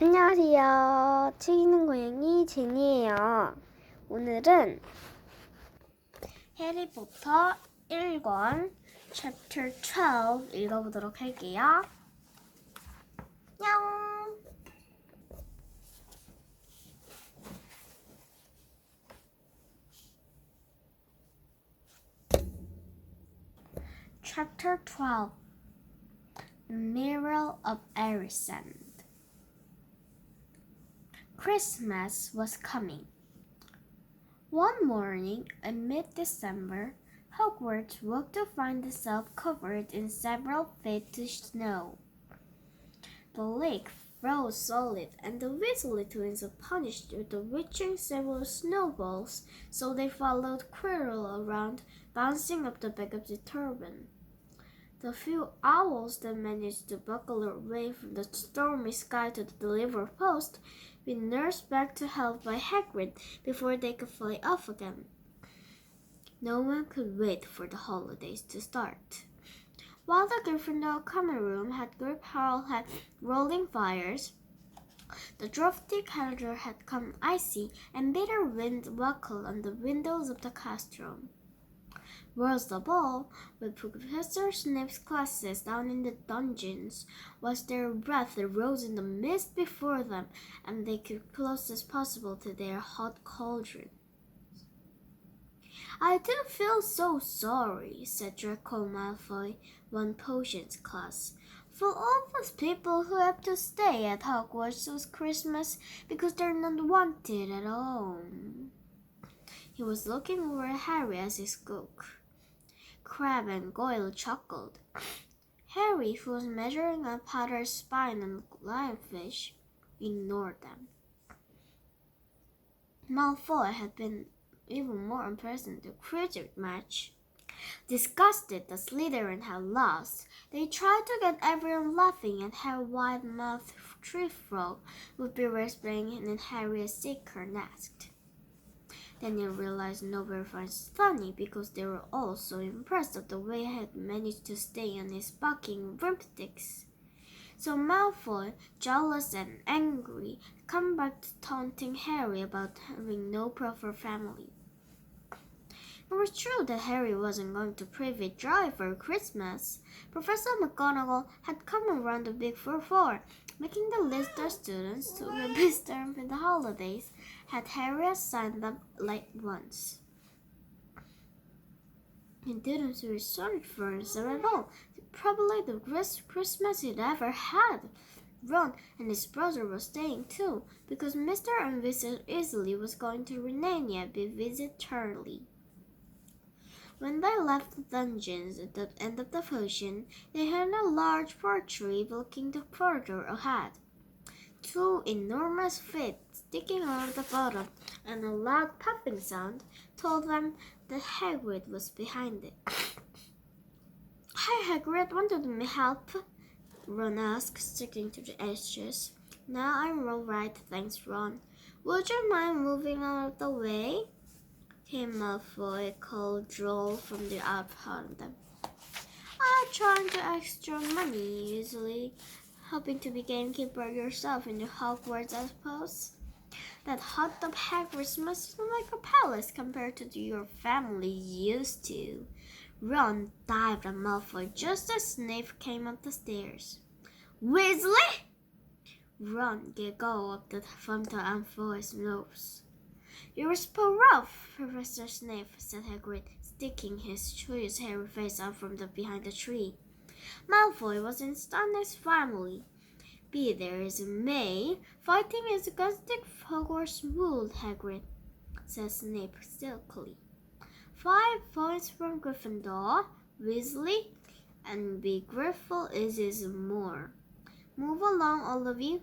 안녕하세요. 책 읽는 고양이 제니예요. 오늘은 해리포터 1권 Chapter 12 읽어보도록 할게요. 냥! Chapter 12 The Mirror of Arisand. Christmas was coming. One morning in mid-December, Hogwarts woke to find itself covered in several feet of snow. The lake froze solid, and the Weasley twins were punished with the witching several snowballs, so they followed Quirrell around, bouncing up the back of the turban. The few owls that managed to buckle their way from the stormy sky to the delivery post were nursed back to health by Hagrid before they could fly off again. No one could wait for the holidays to start. While the Gryffindor common room had group hall had rolling fires, the drafty calendar had come icy, and bitter winds wackled on the windows of the classroom. Worst of all, with Professor Snape's classes down in the dungeons, was their breath that rose in the mist before them, and they kept close as possible to their hot cauldron. "I do feel so sorry," said Draco Malfoy, one potions class, "for all those people who have to stay at Hogwarts this Christmas because they're not wanted at home." He was looking over at Harry as he spoke. Crabbe and Goyle chuckled. Harry, who was measuring out Potter's spine and lionfish, ignored them. Malfoy had been even more impressed in the cricket match. Disgusted that Slytherin had lost, they tried to get everyone laughing at how wide-mouthed Tree Frog would be whispering in Harry's secret nest. Then they realized nobody finds it funny because they were all so impressed at the way he had managed to stay on his bucking broomsticks. So Malfoy, jealous and angry, came back to taunting Harry about having no proper family. It was true that Harry wasn't going to Private Drive for Christmas. Professor McGonagall had come around the week before, making the list of students who would be served in the holidays. Had Harry assigned them like once. He didn't feel sorry for himself at all. Probably the best Christmas he'd ever had. Ron and his brother were staying too, because Mr. and Mrs. Weasley was going to Renania to visit Charlie. When they left the dungeons at the end of the potion, they had a large portrait blocking the corridor ahead. Two enormous feet sticking out of the bottom and a loud popping sound told them that Hagrid was behind it. "Hi, Hagrid, wanted me help?" Ron asked, sticking to the edges. "No, I'm all right, thanks, Ron. Would you mind moving out of the way?" Came Malfoy, cold droll from the out behind them. "I'm trying to extra money, usually. Hoping to be gamekeeper yourself in the Hogwarts, I suppose. That hot tub Hagrid's must look like a palace compared to your family used to." Ron dived at Malfoy just as Snape came up the stairs. "Weasley!" Ron giggled up from the Malfoy's nose. "You're so rough, Professor Snape," said Hagrid, sticking his curious hairy face out from behind the tree. Malfoy was in Stanley's family. "Be there as it may, fighting is against the Hogwarts rule, Hagrid," said Snape silkily. 5 points from Gryffindor, Weasley, and be grateful is more. Move along, all of you."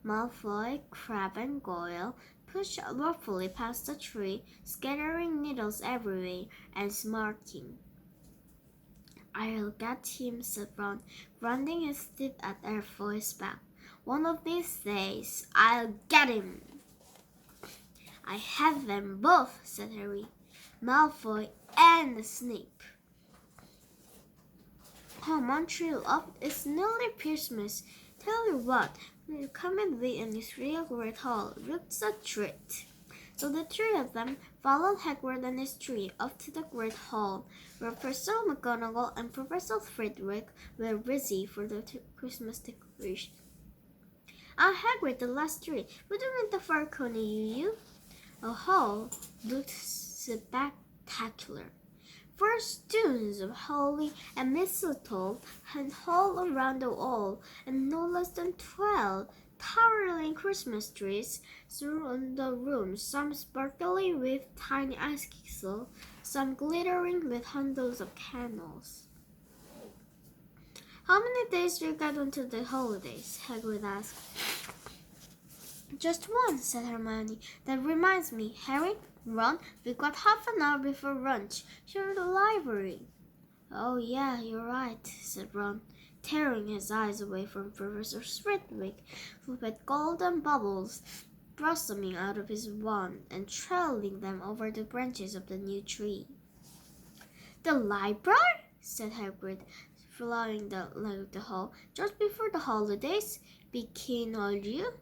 Malfoy, Crabbe, and Goyle pushed roughly past the tree, scattering needles everywhere and smarting. "I'll get him," said Ron, grinding his teeth at Malfoy's back. "One of these days, I'll get him." "I have them both," said Harry, Malfoy, and Snape. "Oh, Montreal, it's nearly Christmas. tell you what, come and wait in this real great hall. Looks a treat. So the three of them followed Hagrid and his tree up to the great hall, where Professor McGonagall and Professor Flitwick were busy for the Christmas decoration. Hagrid, the last tree, wouldn't the fur cone you? The hall looked spectacular. Festoons of holly and mistletoe hung all around the wall, and no less than 12 towering Christmas trees surrounded the room, some sparkling with tiny icicles, some glittering with hundreds of candles. How many days do you get until the holidays? Hagrid asked. Just one, said Hermione. That reminds me, Harry, Ron, we've got half an hour before lunch. You're in the library. Oh, yeah, you're right, said Ron, tearing his eyes away from Professor Flitwick, who had golden bubbles blossoming out of his wand and trailing them over the branches of the new tree. The library? Said Hagrid, following the hall. Just before the holidays? Be keen, all you?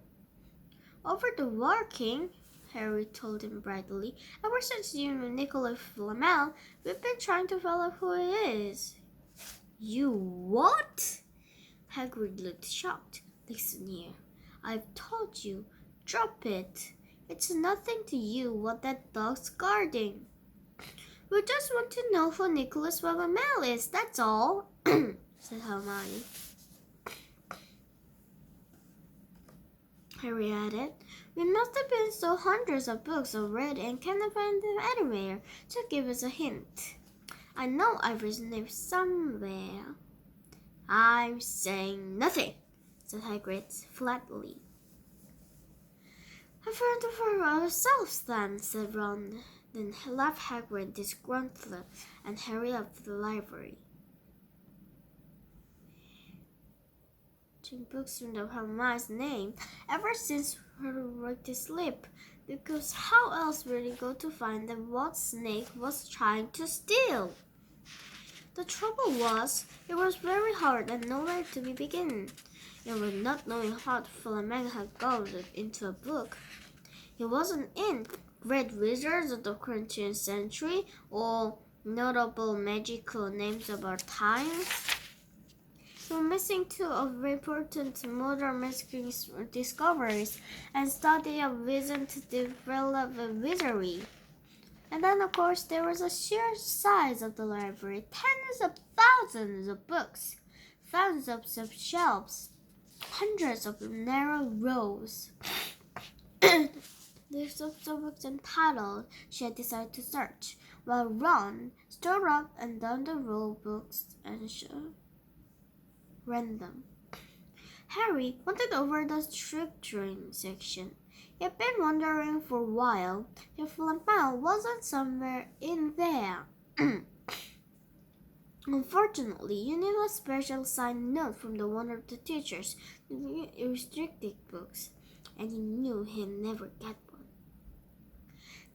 Over the working, Harry told him brightly. Ever since you knew Nicholas Flamel, we've been trying to find out who he is. You what? Hagrid looked shocked. Listen here. I've told you. Drop it. It's nothing to you what that dog's guarding. We just want to know who Nicholas Flamel is, that's all, said Hermione. Harry added. We must have been so hundreds of books already and cannot find them anywhere. So give us a hint. I know I've written it somewhere. I'm saying nothing, said Hagrid flatly. I found it for ourselves then, said Ron. Then left Hagrid disgruntled and Harry up to the library. Books under Hermione's name ever since her right to sleep, because how else would he go to find them what Snake was trying to steal? The trouble was, it was very hard and nowhere to be begun. And with not knowing how Flamel had gone into a book, he wasn't in Great Wizards of the 20th Century or Notable Magical Names of Our Times. So missing two of important modern magic discoveries and study of reason to develop wizardry. And then, of course, there was the sheer size of the library. Tens of thousands of books, thousands of shelves, hundreds of narrow rows. There's of books and titles she had decided to search, while Ron stood up and down the row of books and random. Harry wandered over the scripturing section. He had been wondering for a while if Flamel wasn't somewhere in there. Unfortunately, you needed a special signed note from one of the teachers to restricted books, and he knew he'd never get one.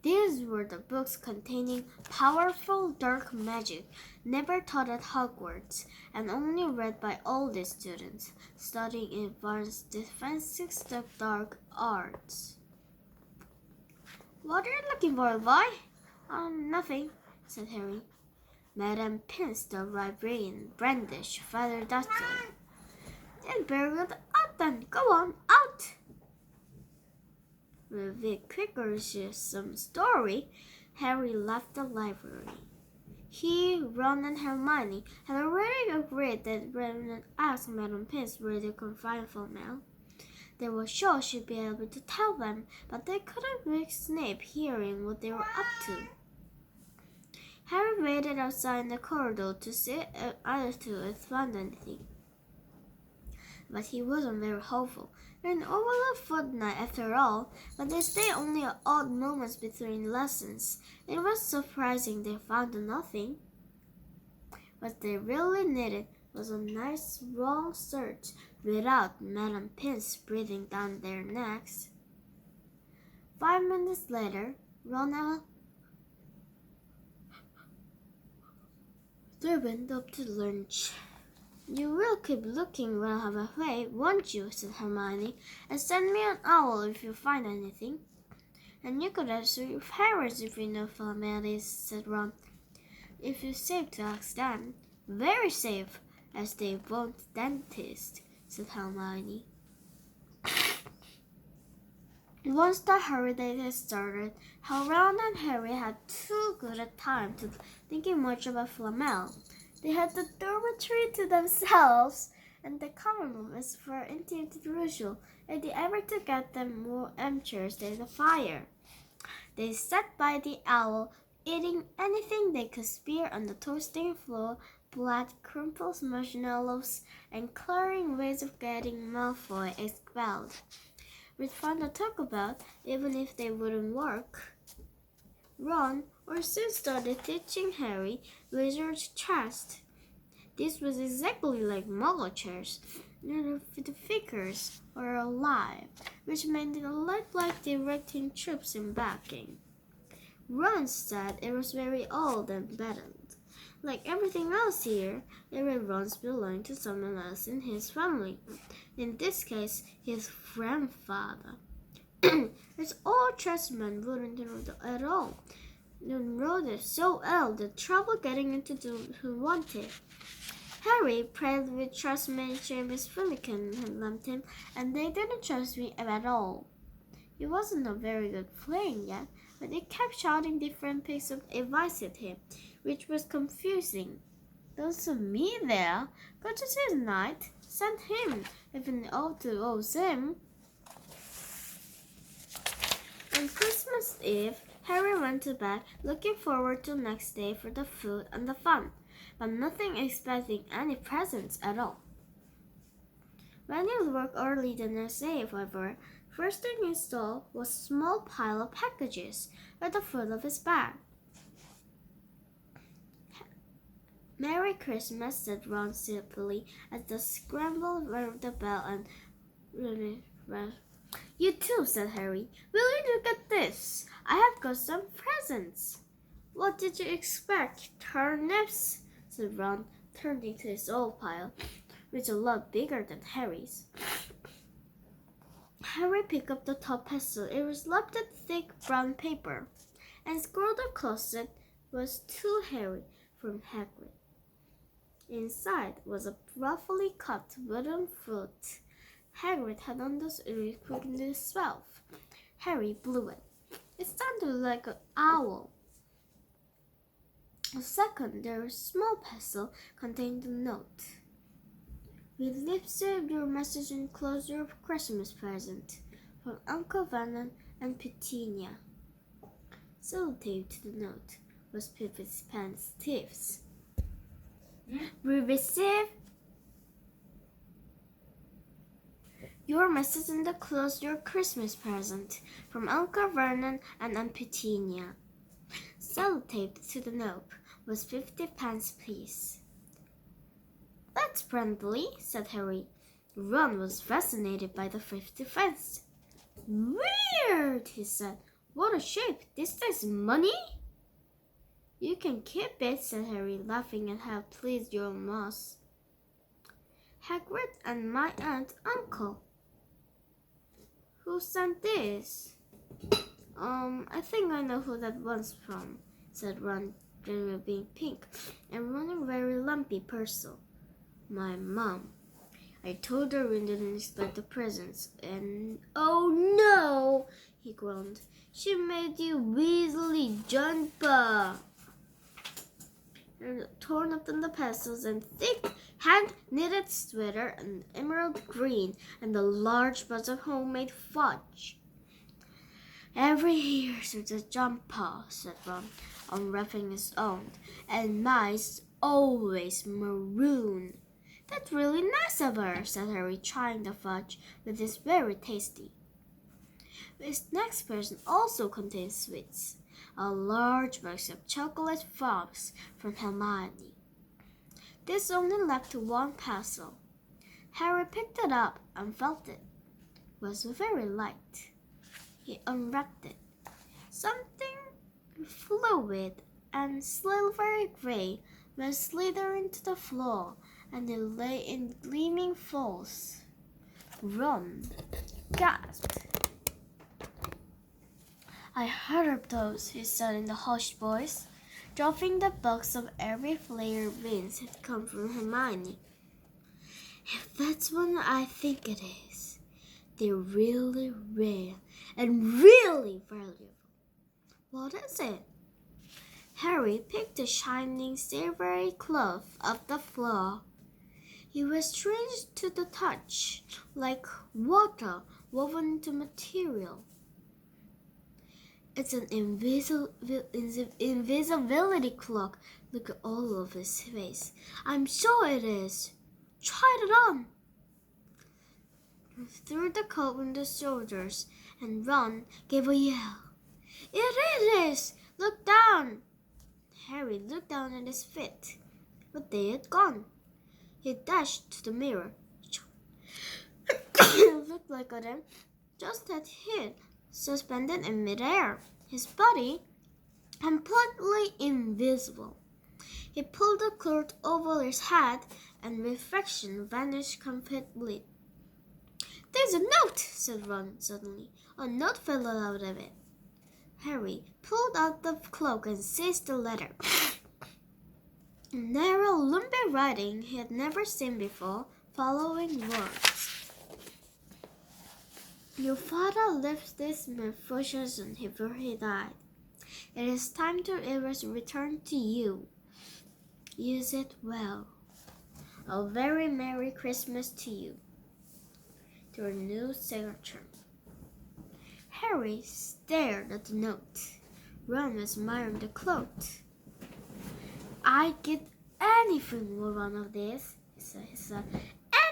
These were the books containing powerful dark magic never taught at Hogwarts and only read by older students studying advanced defensive dark arts. What are you looking for, boy? Nothing, said Harry. Madame Pince, the librarian, brandished feather duster. Then very good. Out then, go on, out! With a quicker some story, Harry left the library. He, Ron, and Hermione had already agreed that Brennan asked Madame Pince where they could find Flamel. They were sure she'd be able to tell them, but they couldn't risk Snape hearing what they were up to. Harry waited outside in the corridor to see if either two had found anything. But he wasn't very hopeful. An overall fortnight after all, but they stayed only at odd moments between lessons. It was surprising they found nothing. What they really needed was a nice long search without Madame Pince breathing down their necks. 5 minutes later, Ronald they went up to lunch. You will keep looking while I have a way, won't you? Said Hermione. And send me an owl if you find anything. And you could ask your parents if you know Flamelius, said Ron. If you're safe to ask them. Very safe, as they won't dentist, said Hermione. Once the holiday had started, Ron and Harry had too good a time to thinking much about Flamel. They had the dormitory to themselves, and the common room was far intimate as usual, and they ever to get them more armchairs than the fire. They sat by the owl, eating anything they could spear on the toasting floor, black crumpled marshmallows, and clearing ways of getting Malfoy expelled. With fun to talk about, even if they wouldn't work. Ron or soon started teaching Harry wizard's chest. This was exactly like Muggle chairs. None of the figures were alive, which made it a lot like directing troops in backing. Ron said it was very old and battered. Like everything else here, every Ron's belonged to someone else in his family. In this case, his grandfather. His old chessman wouldn't know at all. And rode it so ill that trouble getting into the who wanted. Harry prayed with trustman James Fillican had left him, and they didn't trust me at all. He wasn't a very good playing yet, but they kept shouting different pieces of advice at him, which was confusing. Don't send me there. Go to his night. Send him, if an old to owes him. On Christmas Eve, Harry went to bed, looking forward to the next day for the food and the fun, but nothing expecting any presents at all. When he woke early the next day, however, first thing he saw was a small pile of packages at the foot of his bed. Merry Christmas, said Ron simply as the scramble rang the bell and You too, said Harry. Will you look at this? I have got some presents. What did you expect? Turnips? Said Ron, turning to his old pile, which was a lot bigger than Harry's. Harry picked up the top pestle. It was wrapped in thick brown paper, and scrawled across it was to Harry from Hagrid. Inside was a roughly cut wooden fruit. Hagrid had understood quickly himself. Harry blew it. It sounded like an owl. A second, there was a small pestle contained a note. We lip-saved your message and closed your Christmas present from Uncle Vernon and Petunia. Sellotaped to the note was Pippin's pen's tips. We received your message and closed your Christmas present from Uncle Vernon and Aunt Petunia. Sellotaped to the note was 50 pence piece. That's friendly, said Harry. Ron was fascinated by the 50 pence. Weird, he said. What a shape! This is money? You can keep it, said Harry, laughing at how pleased your was. Hagrid and my aunt, uncle. Who sent this? I think I know who that one's from, said Ron, being pink and running very lumpy parcel. My mom. I told her we didn't expect the presents, and oh no, he groaned. She made you Weasley jumper. And torn up in the pastels and thick hand-knitted sweater and emerald green and a large bunch of homemade fudge. Every year's with a jumper, said Ron, unwrapping his own, and mine's always maroon. That's really nice of her, said Harry, trying the fudge, which is very tasty. His next present also contains sweets. A large box of chocolate frogs from Hermione. This only left one parcel. Harry picked it up and felt it. It was very light. He unwrapped it. Something fluid and silvery gray went slithering to the floor and it lay in gleaming folds. Ron gasped. I heard those, he said in a hushed voice, dropping the box of every flare beans had come from Hermione. If that's what I think it is, they're really rare and really valuable. What is it? Harry picked the shining silvery cloth off the floor. It was strange to the touch, like water woven into material. It's an invisibility cloak. Look at all of his face. I'm sure it is. Try it on. He threw the coat on the shoulders, and Ron gave a yell. It is! Look down! Harry looked down at his feet, but they had gone. He dashed to the mirror. It looked like them, just as he'd suspended in midair, his body completely invisible. He pulled the cloth over his head, and reflection vanished completely. There's a note, said Ron suddenly. A note fell out of it. Harry pulled out the cloak and seized the letter. Narrow, lumpy writing he had never seen before, following words. Your father left this misfortune before he died. It is time to return to you. Use it well. A very Merry Christmas to you. To a new signature. Harry stared at the note. Ron was admiring the cloak. I'd get anything for one of these, he said.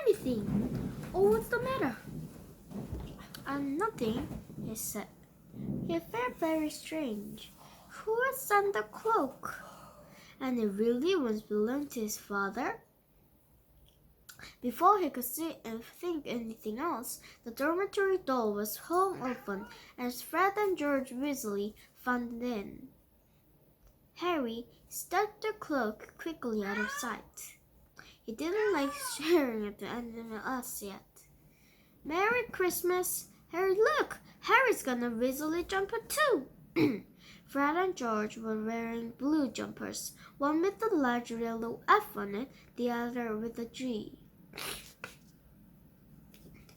Anything. Oh, what's the matter? Nothing, he said. He felt very strange. Who had sent the cloak? And it really once belonged to his father? Before he could see and think anything else, the dormitory door was hung open, and Fred and George Weasley found it in. Harry stuck the cloak quickly out of sight. He didn't like staring at anyone else yet. Merry Christmas! Harry, look! Harry's got a Weasley jumper too! Fred and George were wearing blue jumpers, one with a large yellow F on it, the other with a G.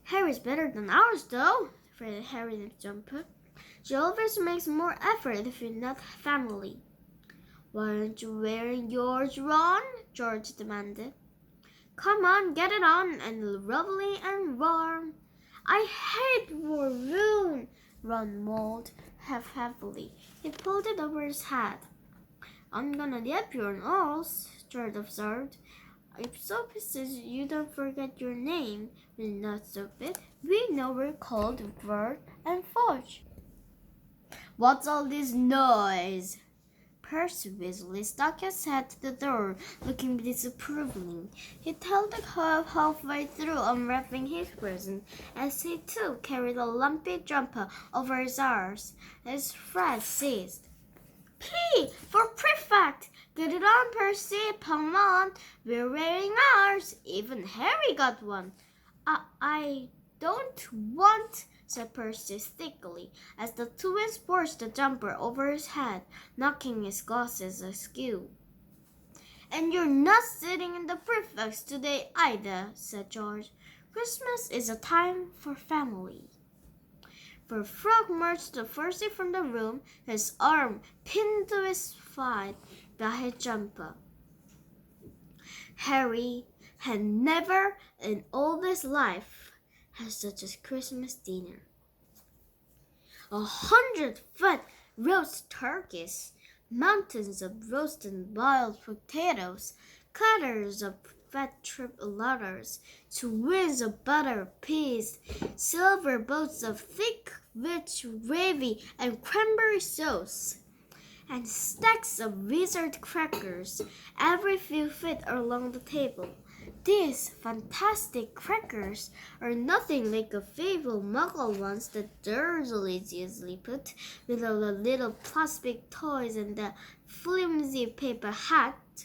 Harry's better than ours, though, Fred Harry's jumper. She always makes more effort if you're not family. Why aren't you wearing yours, Ron? George demanded. Come on, get it on, and lovely and warm. I hate maroon, Ron moaned half heavily. He pulled it over his head. I'm gonna dip your nose, George observed. I'm so pissed you don't forget your name. We're not stupid. We know we're called Vert and Fudge. What's all this noise? Percy Weasley stuck his head to the door, looking disapprovingly. He held the curve halfway through unwrapping his present, as he too carried a lumpy jumper over his arms. His Fred seized. P for prefect! Get it on, Percy! Come on! We're wearing ours! Even Harry got one. I don't want, said Percy thickly, as the twins pushed the jumper over his head, knocking his glasses askew. And you're not sitting in the prefects today either, said George. Christmas is a time for family. For Frog marched the Percy from the room, his arm pinned to his side by his jumper. Harry had never in all his life had such a Christmas dinner. 100-foot roast turkeys, mountains of roasted boiled potatoes, clatters of fat tripe ladders, twins of butter peas, silver bowls of thick, rich gravy and cranberry sauce, and stacks of wizard crackers every few feet along the table. These fantastic crackers are nothing like the favorite muggle ones that Dursleys usually put with all the little plastic toys and the flimsy paper hat.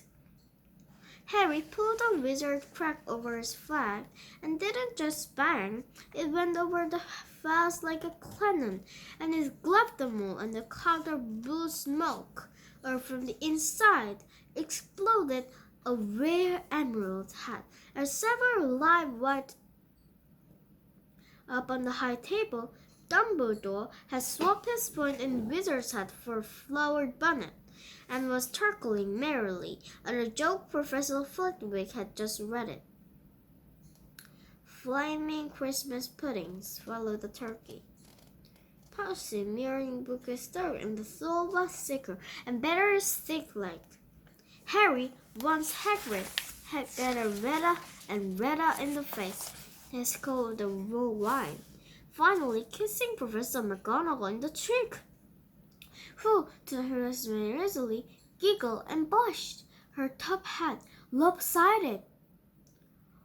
Harry pulled a wizard crack over his flag and didn't just bang, it went over the vase like a cannon, and it gloved the mole, and the cloud of blue smoke, or from the inside, exploded a rare emerald hat, and several live white up on the high table. Dumbledore had swapped his point in wizard's hat for a flowered bonnet, and was chuckling merrily at a joke Professor Flitwick had just read it. Flaming Christmas puddings followed the turkey. Percy mirroring book is stirred, and the soul was sicker and better thick-legged. Harry once Hagrid had getting redder and redder in the face, as cold the raw wine, finally kissing Professor McGonagall in the cheek, who, to her easily, giggled and blushed, her top hat lopsided.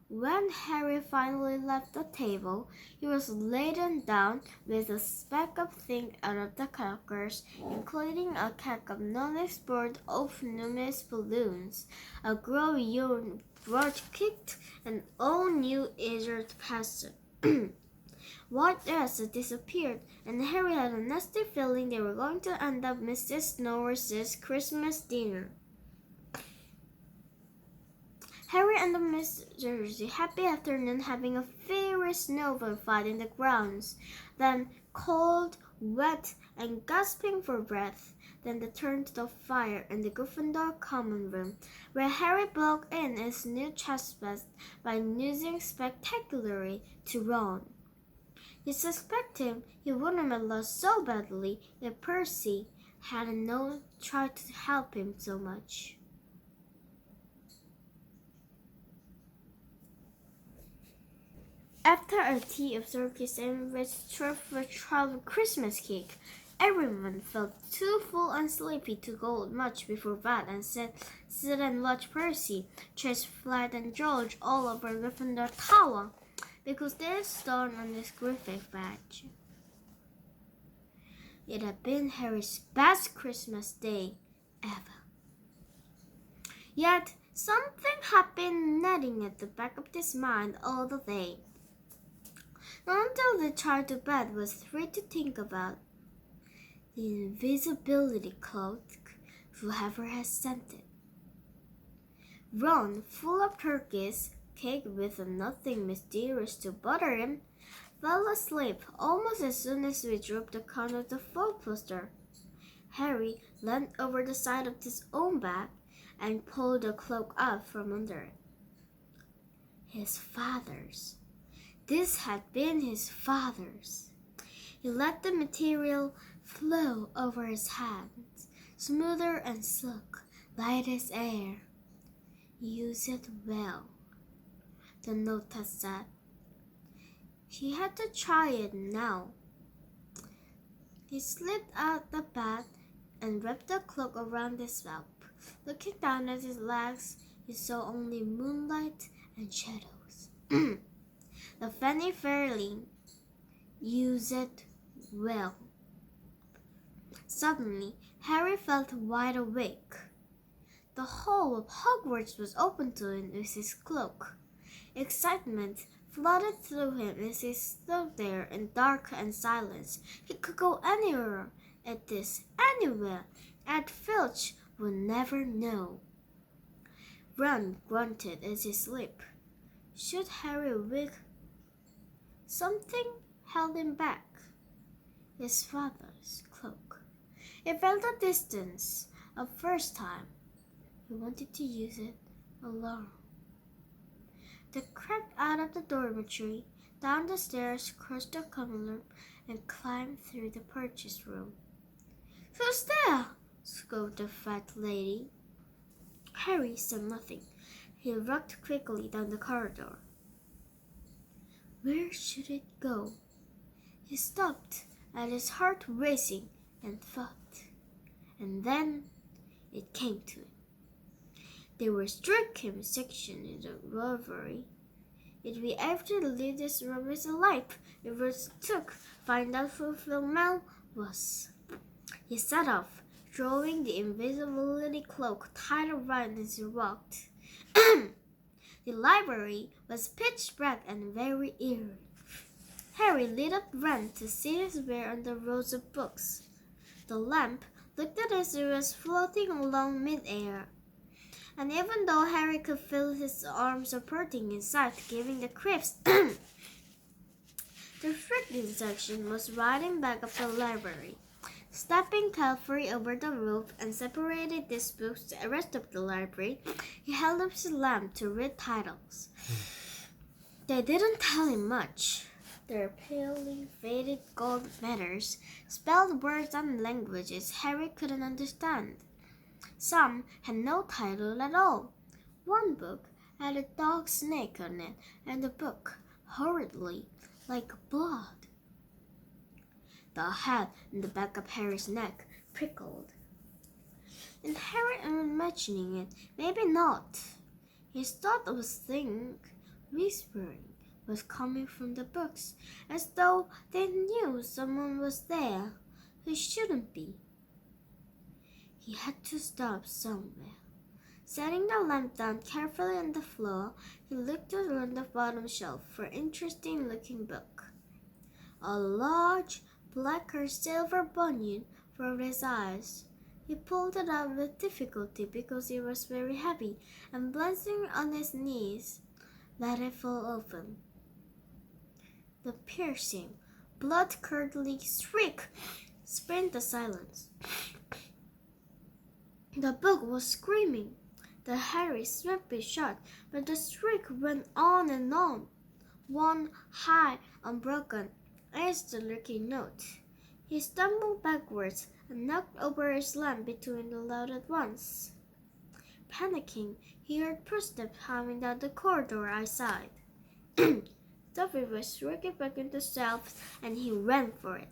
When Harry finally left the table, he was laden down with a speck of things out of the crackers, including a keg of non-explored off-numerous balloons, a growing broad kicked, and all new eared pasta. White dress had disappeared, and Harry had a nasty feeling they were going to end up Mrs. Norris's Christmas dinner. Harry and the Mrs. happy afternoon having a fiery snowball fight in the grounds, then cold, wet, and gasping for breath. Then they turned to the fire in the Gryffindor common room, where Harry broke in his new chest by sneezing spectacularly to Ron. He suspected he wouldn't have lost so badly if Percy hadn't tried to help him so much. After a tea of turkey sandwich stuffed with chocolate Christmas cake, everyone felt too full and sleepy to go much before bed and sit and watch Percy chase Fred and George all over Gryffindor Tower because they had stolen on this Griffith badge. It had been Harry's best Christmas day ever. Yet something had been nagging at the back of his mind all the day. Not until they tried to bed was free to think about. The invisibility cloak, whoever had sent it. Ron, full of turkeys, cake with nothing mysterious to bother him, fell asleep almost as soon as we dropped the count of the 4-poster. Harry leaned over the side of his own bed and pulled the cloak up from under it. His father's. This had been his father's. He let the material flow over his hands, smoother and silk, light as air. Use it well, the note had said. He had to try it now. He slid out the bed and wrapped the cloak around his scalp. Looking down at his legs, he saw only moonlight and shadows. The Fanny Fairly, use it well. Suddenly, Harry felt wide awake. The whole of Hogwarts was open to him with his cloak. Excitement flooded through him as he stood there in dark and silence. He could go anywhere at this, anywhere. Aunt Filch would never know. Ron grunted as he slept. Should Harry wake? Something held him back. His father's cloak. He felt a distance. A first time. He wanted to use it alone. They crept out of the dormitory, down the stairs, crossed the common room, and climbed through the purchase room. Who's there? Scolded the fat lady. Harry said nothing. He walked quickly down the corridor. Where should it go? He stopped, and his heart racing, and thought. And then it came to him. There was stricken section in the library. It'd be after to leave this room with a light. It was took, find out who Phil Mel was. He set off, drawing the invisibility cloak tight around as he walked, The library was pitch black and very eerie. Harry lit up ran to see his way on the rows of books. The lamp looked as it was floating along mid-air. And even though Harry could feel his arms supporting inside, giving the creeps, the freaking section was riding back up the library, stepping carefully over the roof and separated these books to the rest of the library. He held up his lamp to read titles. They didn't tell him much. Their palely faded gold letters spelled words and languages Harry couldn't understand. Some had no title at all. One book had a dog snake on it, and the book, horridly, like blood. The hair on the back of Harry's neck prickled. And Harry imagining it, maybe not. His thought was think, whispering, was coming from the books, as though they knew someone was there who shouldn't be. He had to stop somewhere. Setting the lamp down carefully on the floor, he looked around the bottom shelf for an interesting-looking book. A large, black or silver bunion for his eyes. He pulled it out with difficulty because it was very heavy, and balancing on his knees, let it fall open. The piercing, blood-curdling shriek spanned the silence. The book was screaming. The Harry snapped it shut, but the shriek went on and on, one high, unbroken, earth-looking note. He stumbled backwards and knocked over his lamp between the loud at once. Panicking, he heard footsteps coming down the corridor outside. Duffy was shrinking back into the shelves, and he ran for it.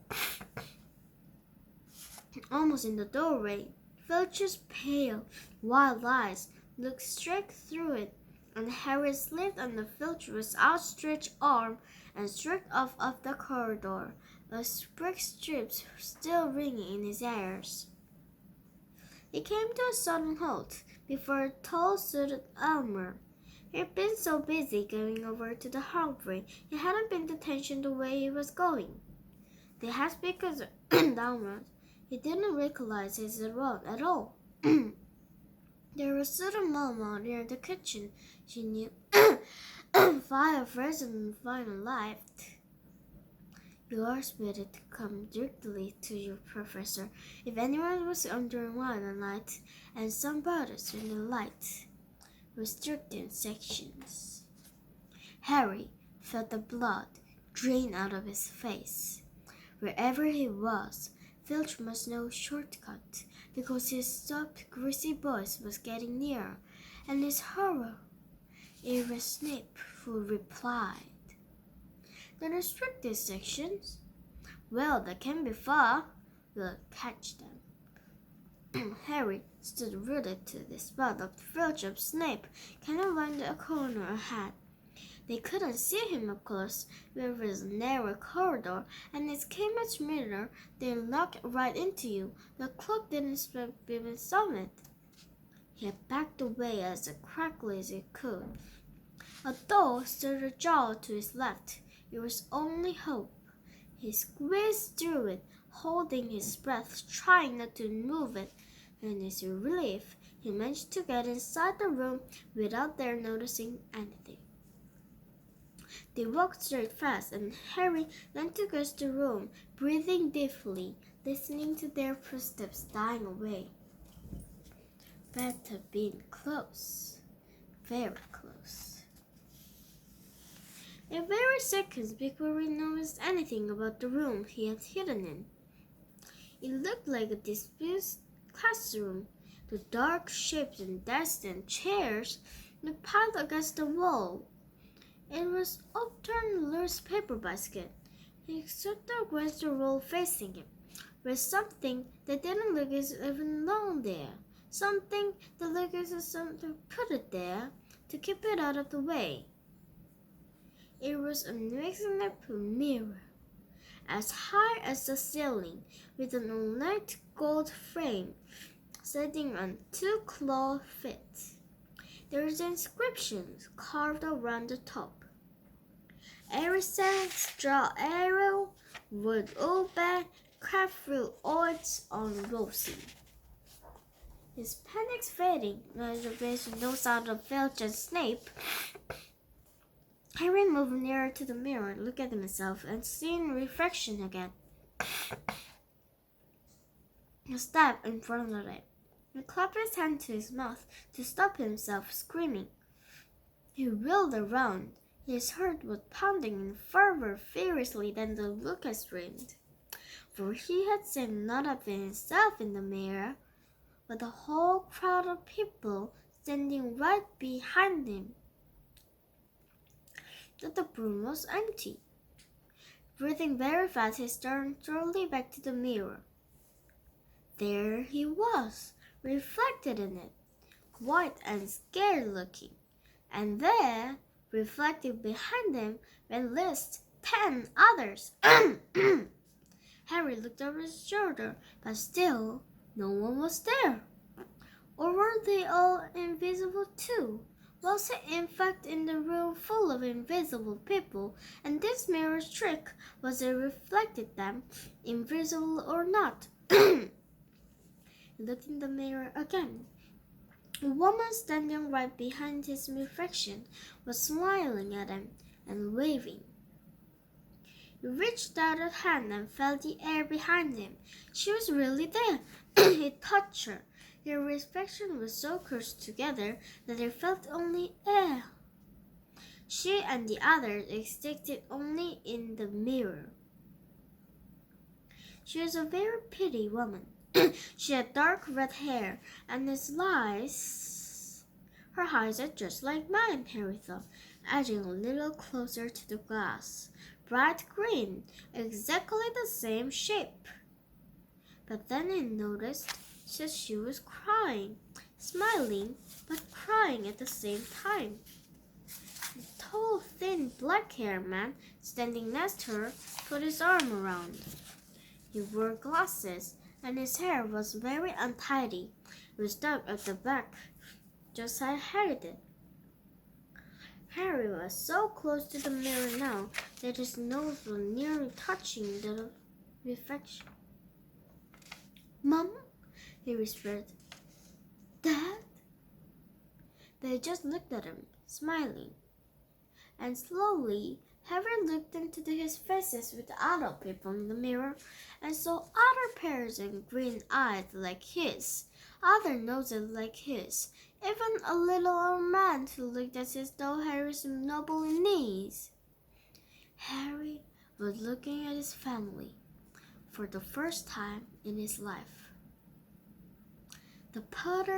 Almost in the doorway, Filch's pale, wild eyes looked straight through it, and Harry slipped on the Filch's outstretched arm and struck off of the corridor, a brick strips still ringing in his ears. He came to a sudden halt before a tall suited armor. He had been so busy going over to the hallway, he hadn't paid attention to where he was going. The hat speakers downward. He didn't recognize his road at all. There was sudden murmur near the kitchen. She knew fire frozen and final light. You are permitted to come directly to you, Professor, if anyone was under the light, and some brothers in the light. Restricted sections. Harry felt the blood drain out of his face. Wherever he was, Filch must know a shortcut, because his soft, greasy voice was getting nearer, and his horror. It was Snape who replied. The restricted sections? Well, they can be far. We'll catch them. Harry stood rooted to the spot of Filch of Snape, kind of around a corner ahead. They couldn't see him up close. There was a narrow corridor, and it came much nearer. They locked right into you. The cloak didn't even summit. He had backed away as quickly as he could. A door stood ajar to his left. It was only hope. He squeezed through it, holding his breath, trying not to move it. In his relief, he managed to get inside the room without their noticing anything. They walked straight fast, and Harry leaned against the room, breathing deeply, listening to their footsteps dying away. That had been close, very close. A very seconds before he noticed anything about the room he had hidden in. It looked like a disused classroom. The dark shapes and desks and chairs were piled against the wall. It was upturned loose paper basket. He stood against the wall facing him, with something that didn't look as even long there. Something that looked as if someone put it there to keep it out of the way. It was a magnificent mirror, as high as the ceiling, with an ornate gold frame, sitting on two claw feet. There's inscriptions carved around the top. Arison, straw arrow, wood open, crabfruit odds on Rosie. His panic's fading, as the vision knows out of Filch and Snape. Harry moved nearer to the mirror, looked at himself, and seen reflection again. He stepped in front of it. He clapped his hand to his mouth to stop himself screaming. He wheeled around. His heart was pounding in fervor furiously than the look had screamed. For he had seen not only himself in the mirror, but the whole crowd of people standing right behind him. That the room was empty. Breathing very fast, he turned slowly back to the mirror. There he was, reflected in it, white and scared looking. And there, reflected behind him, were at least 10 others. Harry looked over his shoulder, but still no one was there. Or were they all invisible too? Was he in fact in the room full of invisible people, and this mirror's trick was it reflected them, invisible or not? He looked in the mirror again. A woman standing right behind his reflection was smiling at him and waving. He reached out a hand and felt the air behind him. She was really there. He touched her. Their reflection was so close together that they felt only air. She and the others existed only in the mirror. She was a very pretty woman. She had dark red hair, and her eyes are just like mine, Harry thought, edging a little closer to the glass. Bright green, exactly the same shape. But then he noticed that she was crying, smiling, but crying at the same time. The tall, thin, black-haired man standing next to her put his arm around. He wore glasses, and his hair was very untidy. It was stuck at the back, just as Harry did. Harry was so close to the mirror now that his nose was nearly touching the reflection. "Mom?" he whispered. "Dad?" They just looked at him, smiling. And slowly, Harry looked into his faces with the other people in the mirror and saw other pairs and green eyes like his, other noses like his, even a little old man who looked as though Harry's noble knees. Harry was looking at his family for the first time in his life. The Potter